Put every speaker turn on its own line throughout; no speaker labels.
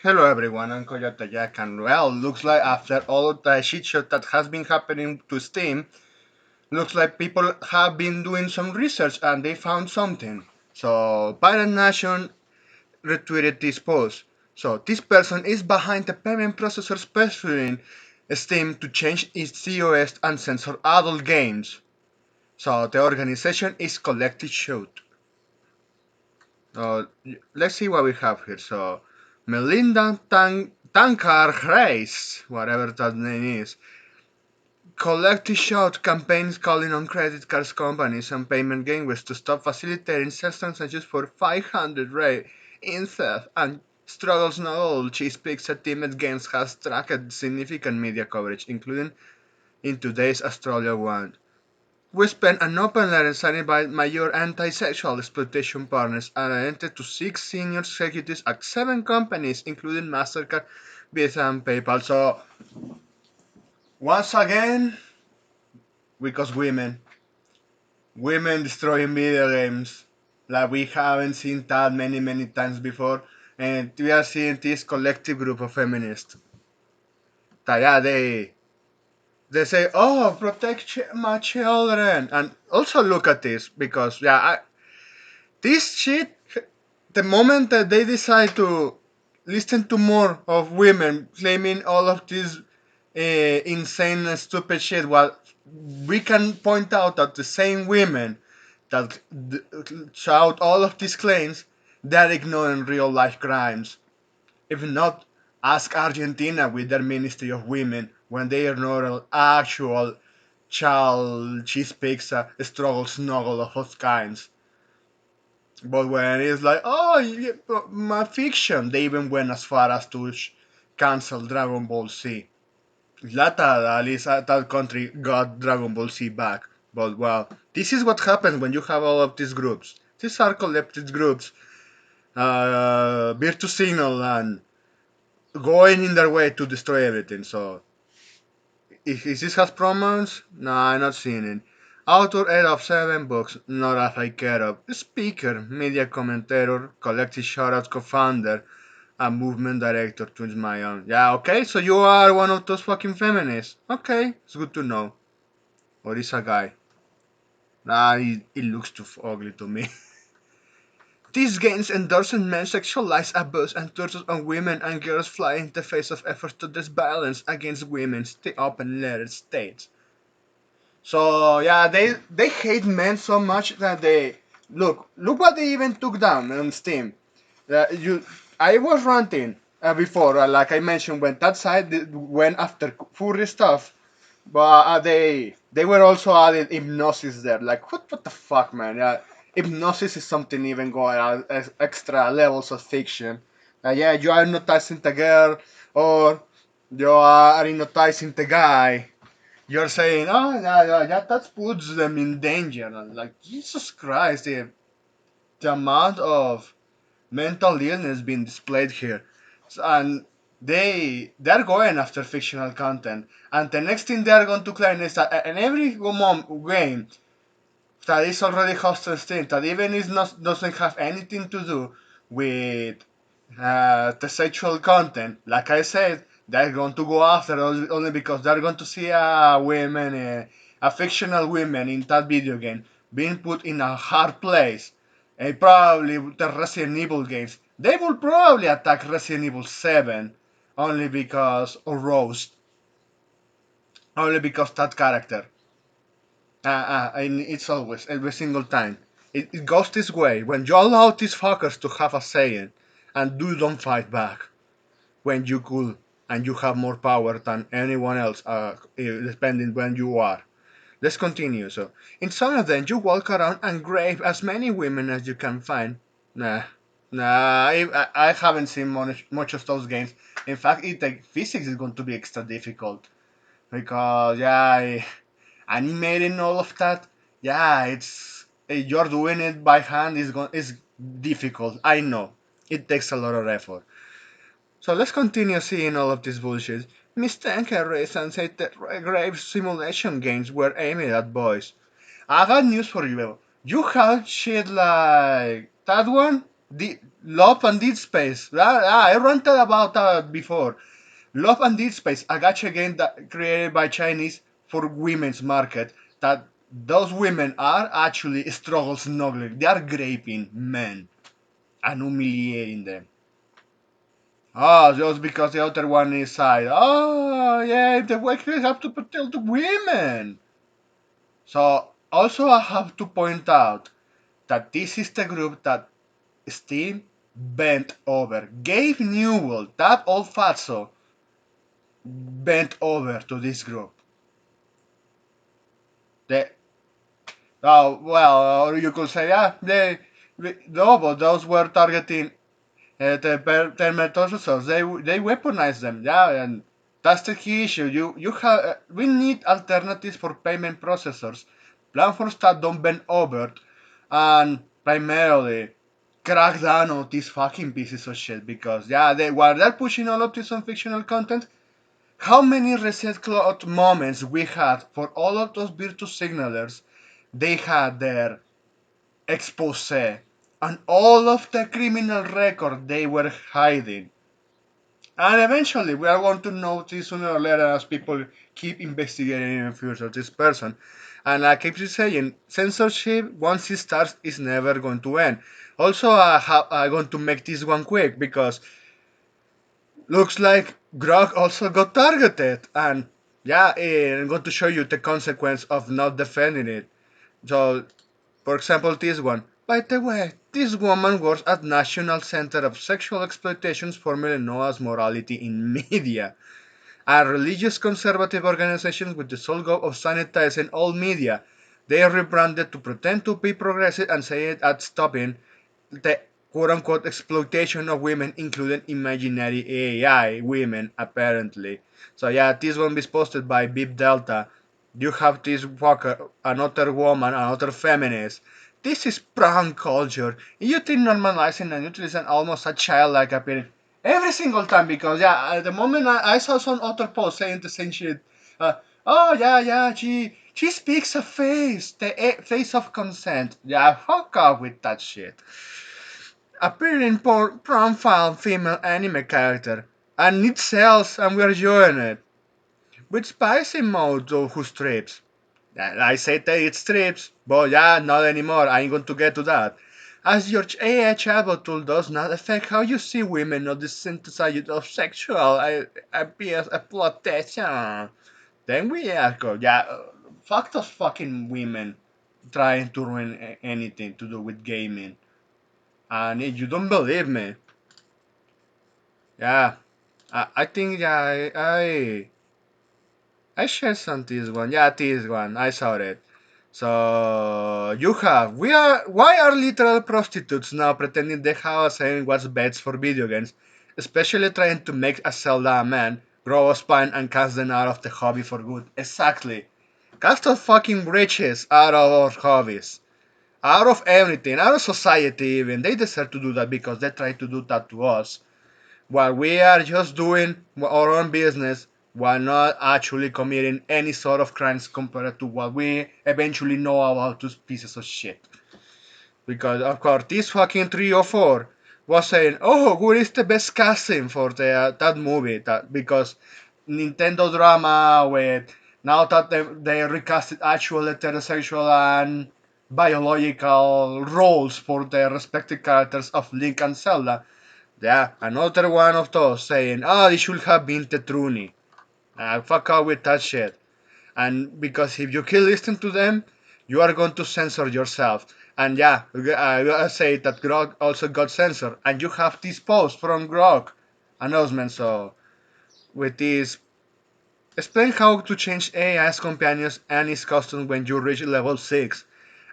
Hello everyone, I'm Coyote Jack, and well, looks like after all of the shit show that has been happening to Steam, looks like people have been doing some research and they found something. So, Pirate Nation retweeted this post. So, this person is behind the payment processor pressuring Steam to change its COS and censor adult games. So, the organization is Collective Shoot. Let's see what we have here. So, Melinda Tankar Grace, whatever that name is, collective shot campaigns calling on credit cards companies and payment gateways to stop facilitating sales transactions for 500 rate in theft and struggles not all. Cheese Pizza Teamed Games has tracked significant media coverage, including in today's Australia one. We spent an open letter signed by major anti-sexual exploitation partners and identified to 6 senior executives at 7 companies, including MasterCard, Visa, and PayPal. So, once again, because women destroying video games, like we haven't seen that many times before, and we are seeing this collective group of feminists. That, yeah, they say, "Oh, protect my children," and also look at this because this shit, the moment that they decide to listen to more of women claiming all of this insane and stupid shit, well, we can point out that the same women that shout all of these claims, they're ignoring real life crimes. If not, ask Argentina with their Ministry of Women when they ignore actual child cheese pizza struggle snuggle of all kinds. But when it's like, oh, my fiction, they even went as far as to cancel Dragon Ball Z. Glad at least that country got Dragon Ball Z back. But well, this is what happens when you have all of these groups. These are collective groups, virtue signal and going in their way to destroy everything. So, if this has promos, no, I'm not seeing it. Author 8 of 7 books, not as I care of. Speaker, media commentator, collective shoutout co-founder, and movement director to my own. Yeah, okay, so you are one of those fucking feminists. Okay, it's good to know. Or is a guy. Nah, it looks too ugly to me. These games endorse men's sexualized abuse and torture on women and girls fly in the face of efforts to disbalance violence against women, the open letter states. So yeah, they hate men so much that they look what they even took down on Steam. I was ranting before, like I mentioned, when that side went after furry stuff, but they were also added hypnosis there. Like what the fuck, man? Hypnosis is something even going on as extra levels of fiction. Yeah, you are hypnotizing the girl, or you are hypnotizing the guy. You're saying, oh, yeah, that puts them in danger. And like, Jesus Christ, the amount of mental illness being displayed here. And they're going after fictional content. And the next thing they're going to claim is that in every game that is already hosted Steam, that even is not doesn't have anything to do with the sexual content, like I said, they're going to go after only because they're going to see a fictional woman in that video game being put in a hard place. And probably the Resident Evil games, they will probably attack Resident Evil 7 only because, or Rose, only because that character. And it's always, every single time. It goes this way. When you allow these fuckers to have a saying and you don't fight back when you could and you have more power than anyone else, depending when you are. Let's continue. So, in some of them, you walk around and grab as many women as you can find. Nah, I haven't seen much of those games. In fact, the physics is going to be extra difficult because, animating all of that, it's you're doing it by hand is difficult. I know it takes a lot of effort. So let's continue seeing all of this bullshit. Miss Tanker raised and said that grave simulation games were aimed at boys. I got news for you. You have shit like that one? The Love and Dead Space. I ranted about that before. Love and Dead Space, a gacha game that created by Chinese for women's market. That those women are actually struggle snuggling. They are raping men and humiliating them. Oh, just because the other one is side. Oh, yeah, the workers have to protect the women. So, also I have to point out that this is the group that Steam bent over. Gabe Newell, that old fatso, bent over to this group. They, oh, well, or you could say, yeah, no, but those were targeting the they weaponize them, yeah, and that's the key issue. You have we need alternatives for payment processors, platforms that don't bend over, and primarily crack down on these fucking pieces of shit because yeah, while they're pushing all of this on fictional content, how many reset cloud moments we had for all of those virtue signalers? They had their expose on all of the criminal record they were hiding. And eventually, we are going to notice sooner or later as people keep investigating in the future this person. And I keep saying, censorship, once it starts, is never going to end. Also, I'm going to make this one quick because looks like grok also got targeted. And yeah, I'm going to show you the consequence of not defending it. So for example, this one. By the way, this woman works at National Center of Sexual Exploitations, formerly known as Morality in Media, a religious conservative organization with the sole goal of sanitizing all media. They are rebranded to pretend to be progressive and say it at stopping the quote unquote exploitation of women, including imaginary AI women, apparently. So yeah, this one is posted by Bib Delta. You have this fucker, another woman, another feminist. This is prank culture. You think normalizing and utilizing almost a childlike appearance every single time because yeah, at the moment I saw some other post saying the same shit. Uh, oh yeah, she speaks a face, the face of consent. Yeah, fuck off with that shit appearing profile female anime character, and it sells and we're enjoying it. With spicy mode of who strips. I said that it strips, but yeah, not anymore, I ain't going to get to that. As your AI chatbot tool does not affect how you see women or the synthesis of sexual appears exploitation. Then we go, yeah, fuck those fucking women trying to ruin anything to do with gaming. And if you don't believe me, yeah, I think yeah, I shared some this one. Yeah, this one. I saw it. So you have we are why are literal prostitutes now pretending they have a saying what's best for video games, especially trying to make a Zelda a man, grow a spine and cast them out of the hobby for good. Exactly. Cast our fucking riches out of our hobbies. Out of everything, out of society even. They deserve to do that because they try to do that to us while we are just doing our own business while not actually committing any sort of crimes compared to what we eventually know about those pieces of shit. Because of course this fucking 304 was saying, oh, what is the best casting for that movie? That because Nintendo drama with now that they recasted actual heterosexual and biological roles for the respective characters of Link and Zelda, yeah, another one of those saying, oh, it should have been Tetruni. Fuck out with that shit. And because if you keep listening to them, you are going to censor yourself. And yeah, I gotta say that grok also got censored. And you have this post from grok announcement. So with this, explain how to change AI's companions and its costumes when you reach level 6.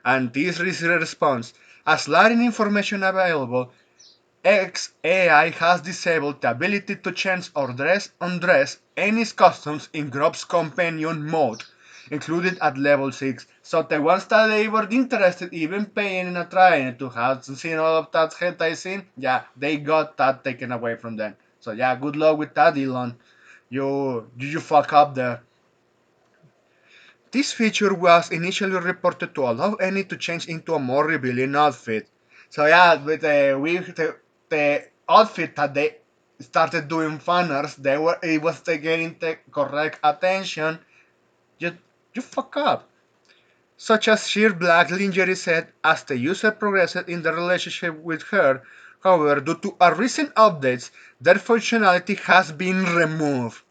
And this is the response. As lacking information available, XAI has disabled the ability to change or undress any customs in Grob's companion mode, included at level 6. So the ones that they were interested even paying and trying to have seen all of that hentai scene, yeah, they got that taken away from them. So yeah, good luck with that, Elon. You fuck up there. This feature was initially reported to allow any to change into a more revealing outfit. So yeah, with the outfit that they started doing funners, they were it was getting the correct attention. You you fuck up. Such as sheer black lingerie set as the user progressed in the relationship with her. However, due to a recent updates, that functionality has been removed.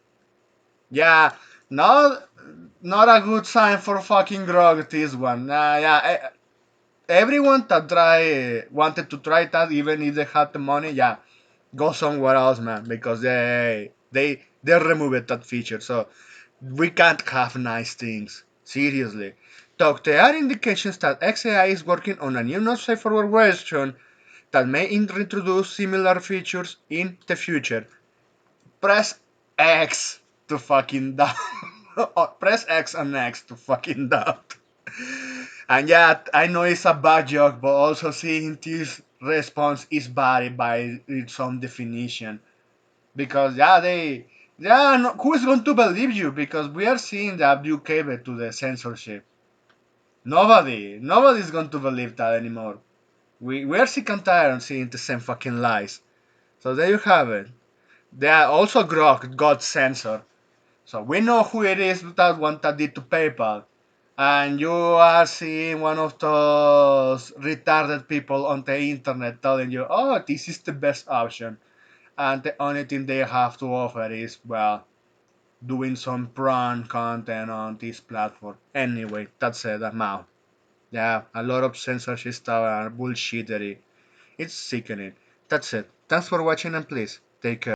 Yeah, not not a good sign for fucking grog this one. Yeah, everyone that wanted to try that, even if they had the money, yeah, go somewhere else, man, because they removed that feature. So we can't have nice things. Seriously. Though there are indications that XAI is working on a new not safe for work version that may introduce similar features in the future. Press X to fucking doubt. Press X and X to fucking doubt. And yeah, I know it's a bad joke, but also seeing this response is bad by its own definition. Because yeah, no, who is going to believe you? Because we are seeing that you cave to the censorship. Nobody's going to believe that anymore. We are sick and tired of seeing the same fucking lies. So there you have it. They are also grok got censored. So we know who it is that one that did to PayPal. And you are seeing one of those retarded people on the internet telling you, oh, this is the best option. And the only thing they have to offer is, well, doing some prawn content on this platform. Anyway, that's it, I'm out. Yeah, a lot of censorship stuff and bullshittery. It's sickening. That's it. Thanks for watching and please take care.